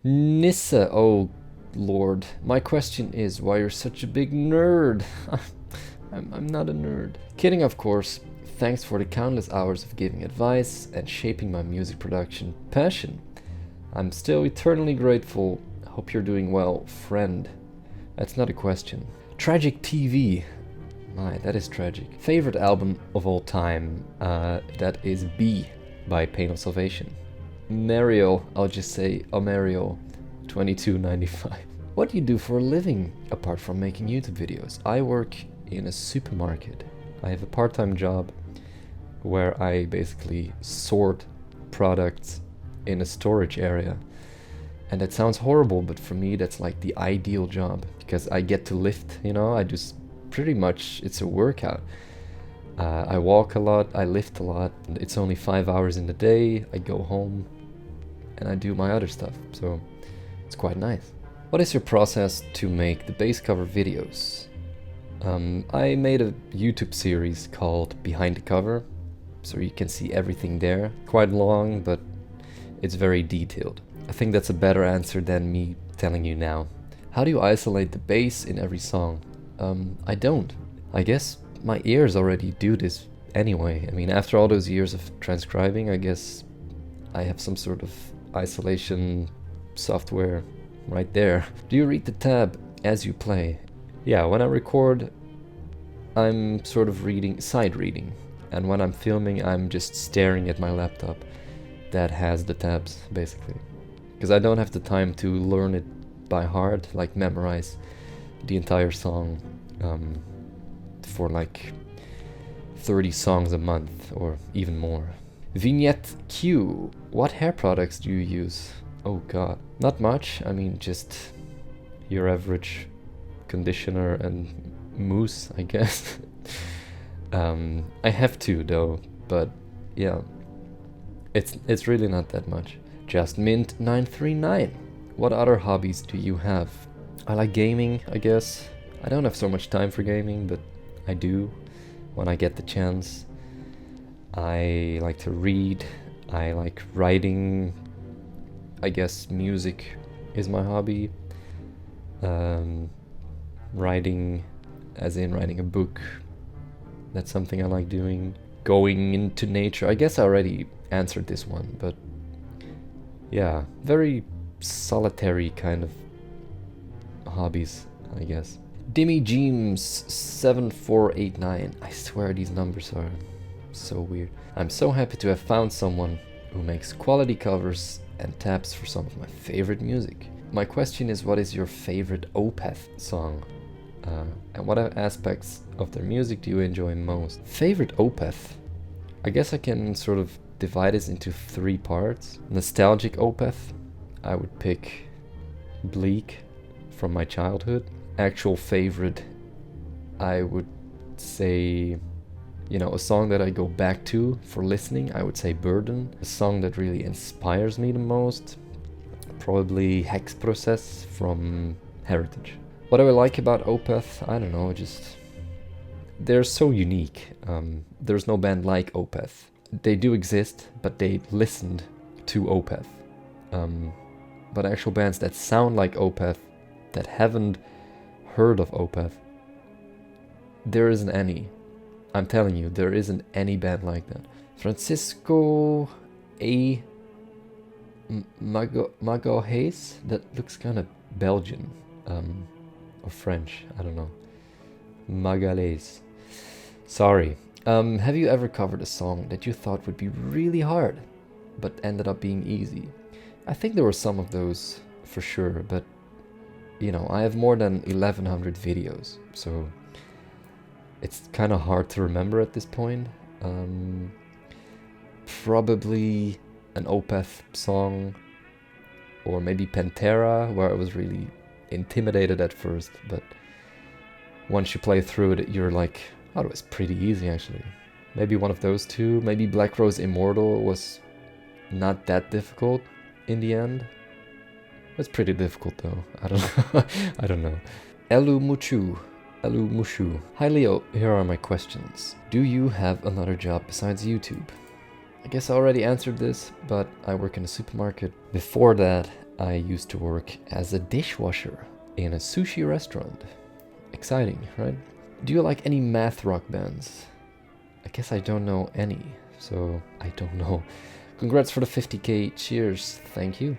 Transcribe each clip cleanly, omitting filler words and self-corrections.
Nissa, oh lord. My question is why you're such a big nerd. I'm not a nerd. Kidding, of course. Thanks for the countless hours of giving advice and shaping my music production passion. I'm still eternally grateful. Hope you're doing well, friend. That's not a question. Tragic TV. My, that is tragic. Favorite album of all time? That is B by Pain of Salvation. Mario, I'll just say Mario 2295. What do you do for a living apart from making YouTube videos? I work in a supermarket. I have a part-time job where I basically sort products in a storage area. And that sounds horrible, but for me that's like the ideal job because I get to lift, I just pretty much, it's a workout. I walk a lot, I lift a lot. It's only 5 hours in the day. I go home and I do my other stuff, so it's quite nice. What is your process to make the bass cover videos? I made a YouTube series called Behind the Cover, so you can see everything there. Quite long, but it's very detailed. I think that's a better answer than me telling you now. How do you isolate the bass in every song? I don't. I guess my ears already do this anyway. I mean, after all those years of transcribing, I guess I have some sort of isolation software right there. Do you read the tab as you play? Yeah, when I record, I'm sort of side reading. And when I'm filming, I'm just staring at my laptop that has the tabs, basically. Because I don't have the time to learn it by heart, like memorize the entire song for like 30 songs a month or even more. Vignette Q. What hair products do you use? Oh god. Not much. I mean, just your average conditioner and mousse, I guess. I have to though, but yeah. It's really not that much. Just Mint 939. What other hobbies do you have? I like gaming, I guess. I don't have so much time for gaming, but I do when I get the chance. I like to read. I like writing. I guess music is my hobby. Writing, as in writing a book. That's something I like doing. Going into nature. I guess I already answered this one, but yeah, very solitary kind of hobbies, I guess. Dimmy Jeems 7489. I swear these numbers are so weird. I'm so happy to have found someone who makes quality covers and tabs for some of my favorite music. My question is, what is your favorite Opeth song? And what aspects of their music do you enjoy most? Favorite Opeth? I guess I can sort of divide this into 3 parts. Nostalgic Opeth, I would pick Bleak from my childhood. Actual favorite, I would say, a song that I go back to for listening, I would say Burden. A song that really inspires me the most, probably Hex Process from Heritage. What do I like about Opeth? I don't know, just they're so unique. There's no band like Opeth. They do exist, but they listened to Opeth. But actual bands that sound like Opeth, that haven't heard of Opeth, there isn't any. I'm telling you, there isn't any band like that. Francisco A. Mago Hayes? That looks kind of Belgian. Or French, I don't know. Magalhaes. Sorry. Have you ever covered a song that you thought would be really hard, but ended up being easy? I think there were some of those for sure, but I have more than 1100 videos, so it's kind of hard to remember at this point. Probably an Opeth song, or maybe Pantera, where I was really intimidated at first, but once you play through it, you're like, oh, it was pretty easy actually. Maybe one of those two. Maybe Black Rose Immortal was not that difficult in the end. It's pretty difficult though. I don't know. I don't know. Elu Mushu. Hi Leo, here are my questions. Do you have another job besides YouTube? I guess I already answered this, but I work in a supermarket. Before that, I used to work as a dishwasher in a sushi restaurant. Exciting, right? Do you like any math rock bands? I guess I don't know any, so I don't know. Congrats for the 50k, cheers, thank you.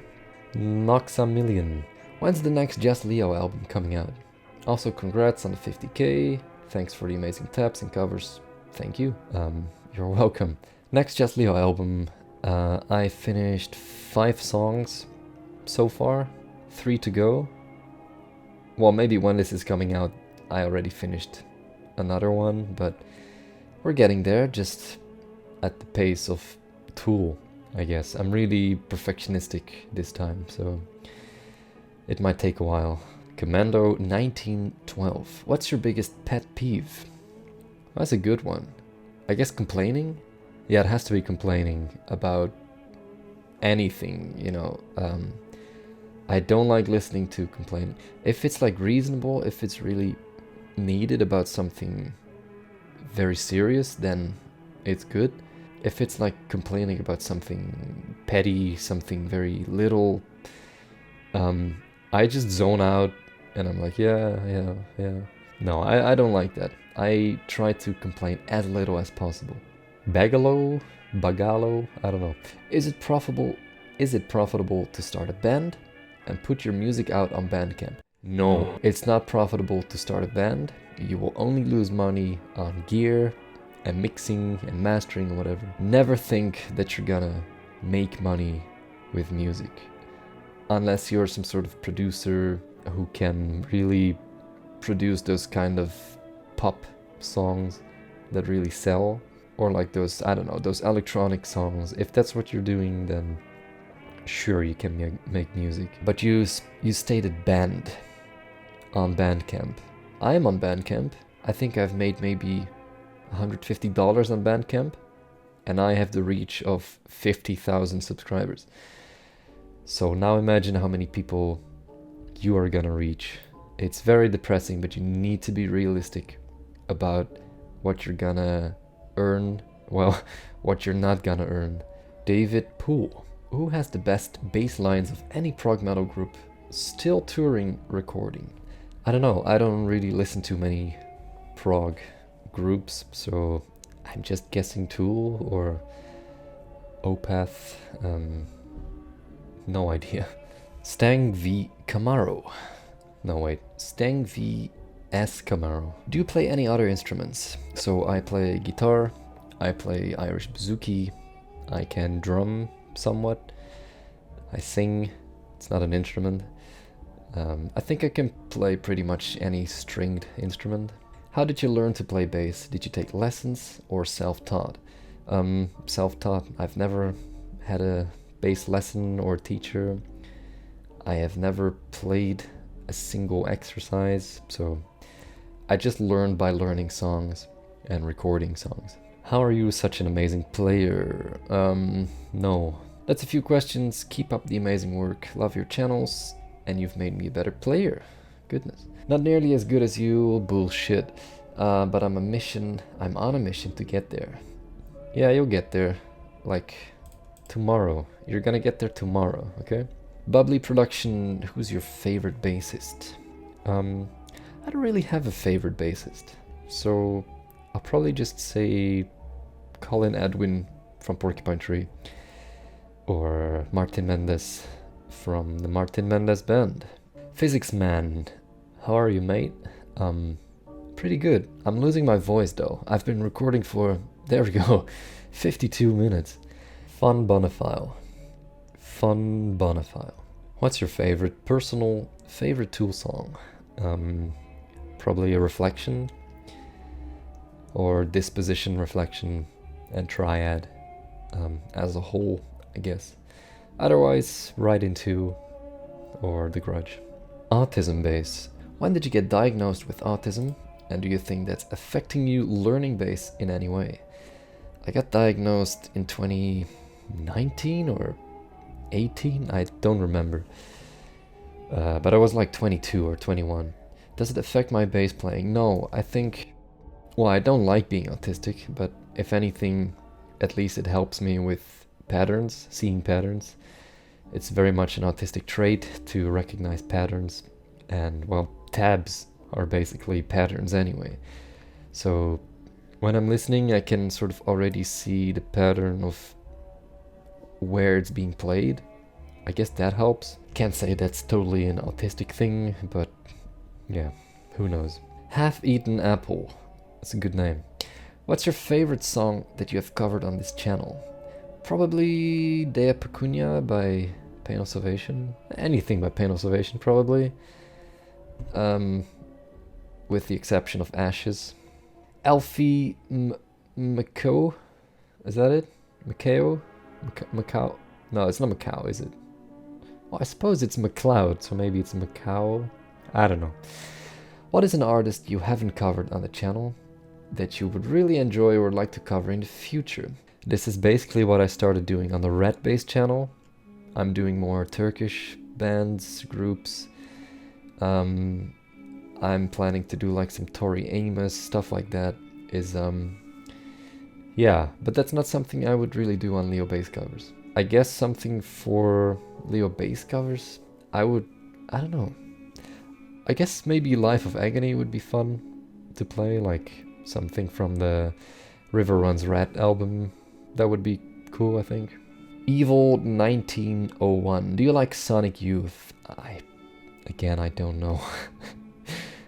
Noxamillion. When's the next Just Leo album coming out? Also congrats on the 50k, thanks for the amazing taps and covers, thank you. You're welcome. Next Just Leo album, I finished 5 songs so far, 3 to go. Well, maybe when this is coming out, I already finished another one, but we're getting there, just at the pace of Tool, I guess. I'm really perfectionistic this time, so it might take a while. Commando 1912. What's your biggest pet peeve? That's a good one. I guess complaining? Yeah, it has to be complaining about anything, you know. I don't like listening to complaining. If it's like reasonable, if it's really needed about something very serious, then it's good. If it's like complaining about something petty, something very little, I just zone out and I'm like, yeah. No, I don't like that. I try to complain as little as possible. Bagalo, I don't know. Is it profitable to start a band and put your music out on Bandcamp? No, it's not profitable to start a band. You will only lose money on gear and mixing and mastering and whatever. Never think that you're gonna make money with music. Unless you're some sort of producer who can really produce those kind of pop songs that really sell. Or like those, I don't know, those electronic songs. If that's what you're doing, then sure, you can make music. But you stated band on Bandcamp. I am on Bandcamp. I think I've made maybe $150 on Bandcamp. And I have the reach of 50,000 subscribers. So now imagine how many people you are gonna reach. It's very depressing, but you need to be realistic about what you're gonna earn, well, what you're not gonna earn. David Poole. Who has the best bass lines of any prog metal group still touring, recording? I don't know, I don't really listen to many prog groups, so I'm just guessing Tool or Opeth. No idea. Stang v Camaro. No wait, Stang v S Camaro. Do you play any other instruments? So I play guitar, I play Irish bouzouki, I can drum somewhat, I sing, it's not an instrument. I think I can play pretty much any stringed instrument. How did you learn to play bass? Did you take lessons or self-taught? Self-taught. I've never had a bass lesson or teacher. I have never played a single exercise, so I just learned by learning songs and recording songs. How are you such an amazing player? No. That's a few questions. Keep up the amazing work. Love your channels, and you've made me a better player. Goodness. Not nearly as good as you, bullshit. But I'm on a mission to get there. Yeah, you'll get there. Like, tomorrow. You're gonna get there tomorrow, okay? Bubbly Production, who's your favorite bassist? I don't really have a favorite bassist. So, I'll probably just say Colin Edwin from Porcupine Tree. Or Martin Mendez from the Martin Mendez Band. Physics Man, how are you, mate? Pretty good. I'm losing my voice though. I've been recording for, there we go, 52 minutes. Fun Bonifile. What's your personal favorite Tool song? Probably a Reflection or Disposition, Reflection, and Triad as a whole, I guess. Otherwise, Right Into or The Grudge. Autism bass. When did you get diagnosed with autism? And do you think that's affecting you learning bass in any way? I got diagnosed in 2019 or 18? I don't remember. But I was like 22 or 21. Does it affect my bass playing? No, I think... Well, I don't like being autistic, but if anything, at least it helps me with patterns, seeing patterns. It's very much an autistic trait to recognize patterns, and well, tabs are basically patterns anyway. So when I'm listening, I can sort of already see the pattern of where it's being played. I guess that helps. Can't say that's totally an autistic thing, but yeah, who knows. Half-Eaten Apple. That's a good name. What's your favorite song that you have covered on this channel? Probably Dea Pecunia by Pain of Salvation. Anything by Pain of Salvation, probably. With the exception of Ashes. Alfie Macau? Is that it? Macau? Macau? No, it's not Macau, is it? Well, I suppose it's MacLeod, so maybe it's Macau. I don't know. What is an artist you haven't covered on the channel that you would really enjoy or like to cover in the future? This is basically what I started doing on the Red Bass channel. I'm doing more Turkish bands, groups. I'm planning to do like some Tori Amos, stuff like that. Yeah, but that's not something I would really do on Leo bass covers. I guess something for Leo bass covers, I don't know. I guess maybe Life of Agony would be fun to play, like something from the River Runs Red album. That would be cool, I think. Evil 1901. Do you like Sonic Youth? I don't know.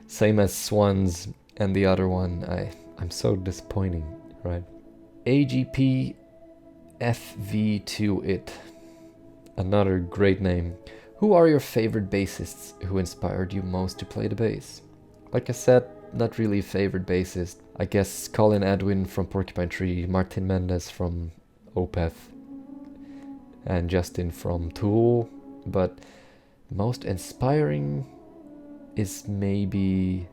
Same as Swans and the other one. I'm so disappointing, right? AGP FV2IT. Another great name. Who are your favorite bassists who inspired you most to play the bass? Like I said, not really a favorite bassist. I guess Colin Edwin from Porcupine Tree, Martin Mendez from Opeth, and Justin from Tool. But most inspiring is maybe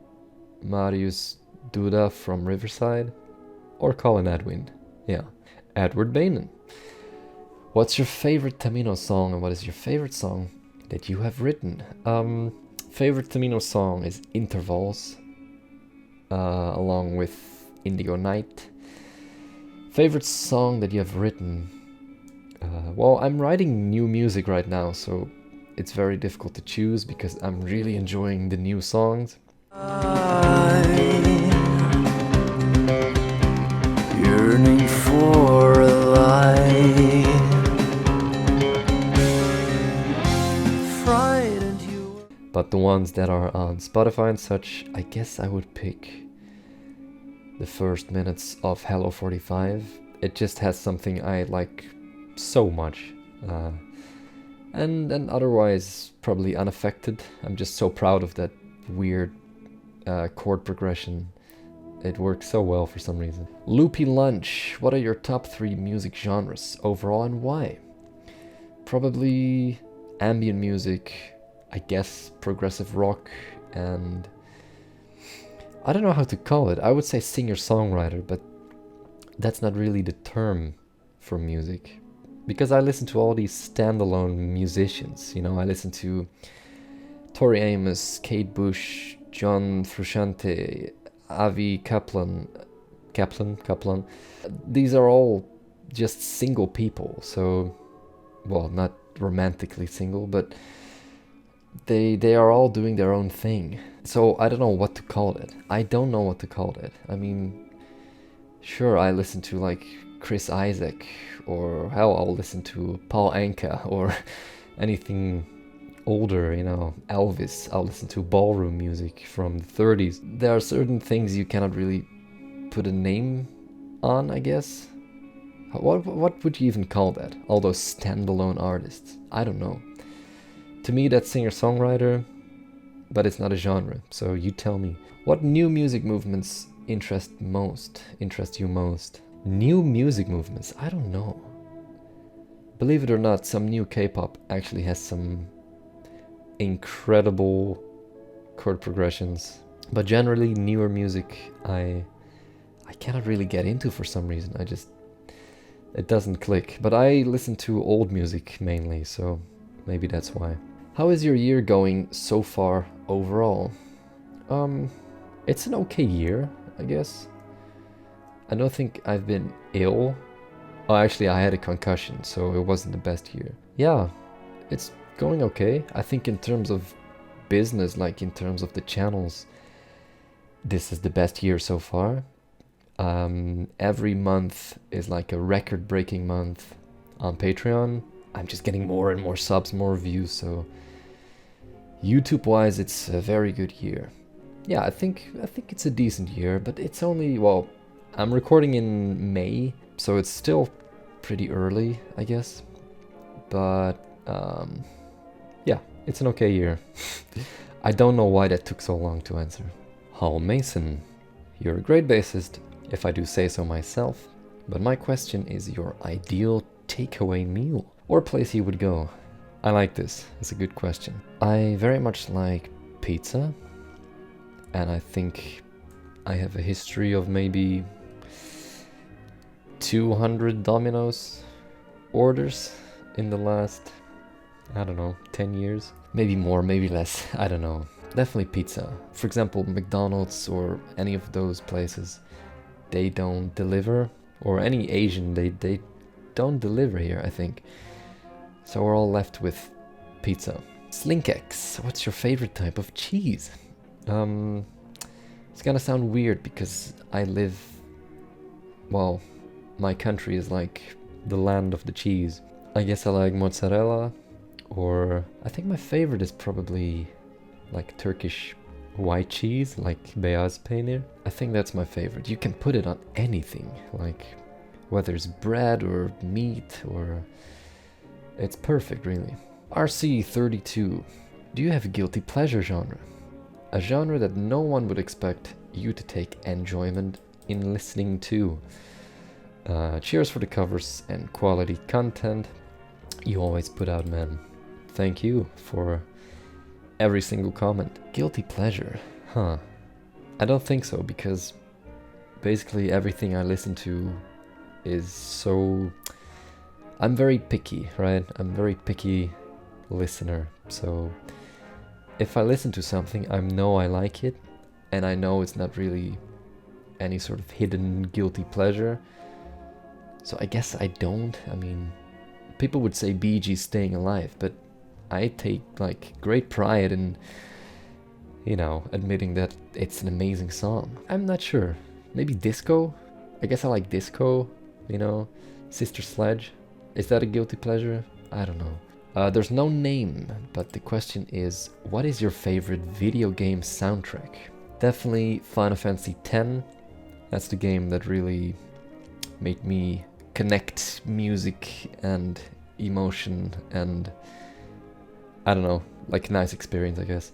Marius Duda from Riverside, or Colin Edwin. Yeah, Edward Bainin. What's your favorite Tamino song, and what is your favorite song that you have written? Favorite Tamino song is Intervals, along with Indigo Night. Favorite song that you have written? Well, I'm writing new music right now, so it's very difficult to choose because I'm really enjoying the new songs. Yearning for a light. But the ones that are on Spotify and such, I guess I would pick the first minutes of Hello 45. It just has something I like so much. And otherwise probably Unaffected. I'm just so proud of that weird chord progression. It works so well for some reason. Loopy Lunch. What are your top 3 music genres overall and why? Probably ambient music, I guess progressive rock, and I don't know how to call it. I would say singer-songwriter, but that's not really the term for music. Because I listen to all these standalone musicians, you know, I listen to Tori Amos, Kate Bush, John Frusciante, Avi Kaplan. These are all just single people, so, well, not romantically single, but they are all doing their own thing. So I don't know what to call it. I don't know what to call it. I mean, sure, I listen to like Chris Isaac, or hell, I'll listen to Paul Anka, or anything older, you know, Elvis. I'll listen to ballroom music from the 30s. There are certain things you cannot really put a name on, I guess. What would you even call that? All those standalone artists. I don't know. To me, that's singer-songwriter, but it's not a genre. So you tell me. What new music movements interest you most? New music movements? I don't know. Believe it or not, some new K-pop actually has some incredible chord progressions. But generally, newer music, I cannot really get into for some reason. It doesn't click. But I listen to old music mainly, so maybe that's why. How is your year going so far overall? It's an okay year, I guess. I don't think I've been ill. Oh, actually, I had a concussion, so it wasn't the best year. Yeah, it's going okay. I think in terms of business, like in terms of the channels, this is the best year so far. Every month is like a record-breaking month on Patreon. I'm just getting more and more subs, more views, so YouTube-wise, it's a very good year. Yeah, I think it's a decent year, but it's only, well, I'm recording in May, so it's still pretty early, I guess. But yeah, it's an okay year. I don't know why that took so long to answer. Hall Mason, you're a great bassist, if I do say so myself, but my question is your ideal takeaway meal or place you would go. I like this, it's a good question. I very much like pizza, and I think I have a history of maybe 200 Domino's orders in the last, I don't know, 10 years. Maybe more, maybe less, I don't know. Definitely pizza. For example, McDonald's or any of those places, they don't deliver. Or any Asian, they don't deliver here, I think. So we're all left with pizza. Slinkex, what's your favorite type of cheese? It's gonna sound weird because I live, well, my country is like the land of the cheese. I guess I like mozzarella, or I think my favorite is probably like Turkish white cheese, like beyaz peynir. I think that's my favorite. You can put it on anything, like whether it's bread or meat, or it's perfect really. RC32, do you have a guilty pleasure genre? A genre that no one would expect you to take enjoyment in listening to. Cheers for the covers and quality content you always put out, man. Thank you for every single comment. Guilty pleasure, huh? I don't think so, because basically everything I listen to is so... I'm very picky, right? I'm a very picky listener, so if I listen to something, I know I like it, and I know it's not really any sort of hidden guilty pleasure. So I guess I don't. I mean, people would say Bee Gees Staying Alive, but I take like great pride in, you know, admitting that it's an amazing song. I'm not sure. Maybe disco? I guess I like disco, you know, Sister Sledge. Is that a guilty pleasure? I don't know. There's no name, but the question is, what is your favorite video game soundtrack? Definitely Final Fantasy X. That's the game that really made me connect music and emotion and, I don't know, like a nice experience, I guess.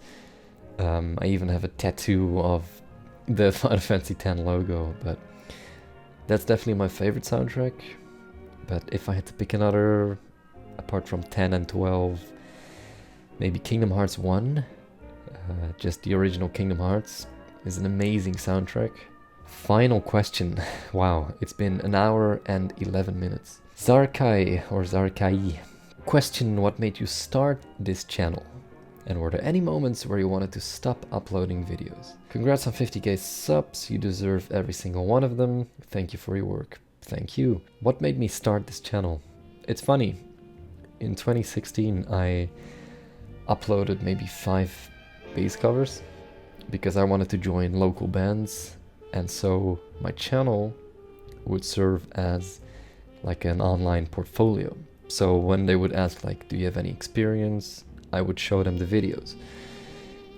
I even have a tattoo of the Final Fantasy X logo, but that's definitely my favorite soundtrack. But if I had to pick another, apart from 10 and 12, maybe Kingdom Hearts 1, just the original Kingdom Hearts, is an amazing soundtrack. Final question. Wow, it's been an hour and 11 minutes. Zarkai, or Zarkai. Question: what made you start this channel? And were there any moments where you wanted to stop uploading videos? Congrats on 50k subs, you deserve every single one of them. Thank you for your work. Thank you. What made me start this channel? It's funny. In 2016 I uploaded maybe 5 bass covers because I wanted to join local bands, and so my channel would serve as like an online portfolio. So when they would ask like, do you have any experience, I would show them the videos.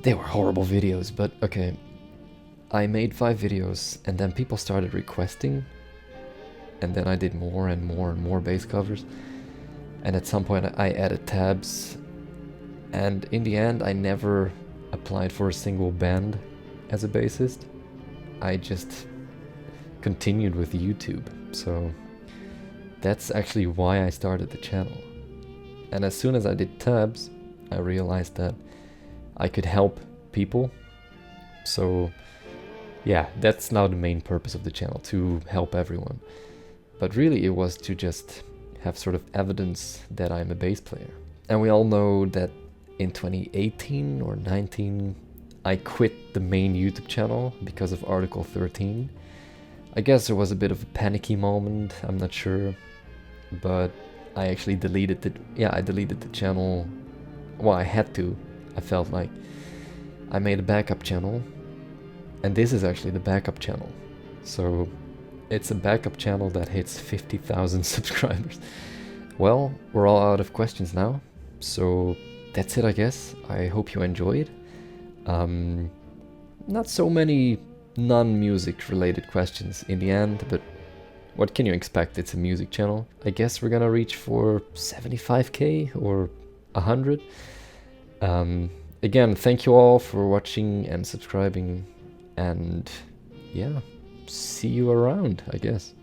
They were horrible videos, but okay. I made 5 videos and then people started requesting, and then I did more and more and more bass covers, and at some point I added tabs, and in the end I never applied for a single band as a bassist. I just continued with YouTube, so that's actually why I started the channel. And as soon as I did tabs, I realized that I could help people. So yeah, that's now the main purpose of the channel, to help everyone. But really it was to just have sort of evidence that I'm a bass player. And we all know that in 2018 or 19, I quit the main YouTube channel because of Article 13. I guess there was a bit of a panicky moment, I'm not sure. But I actually deleted the, yeah, I deleted the channel. Well, I had to. I felt like I made a backup channel, and this is actually the backup channel. So it's a backup channel that hits 50,000 subscribers. Well, we're all out of questions now, so that's it, I guess. I hope you enjoyed. Not so many non-music related questions in the end, but what can you expect? It's a music channel. I guess we're gonna reach for 75k or 100. Again, thank you all for watching and subscribing, and yeah, see you around, I guess.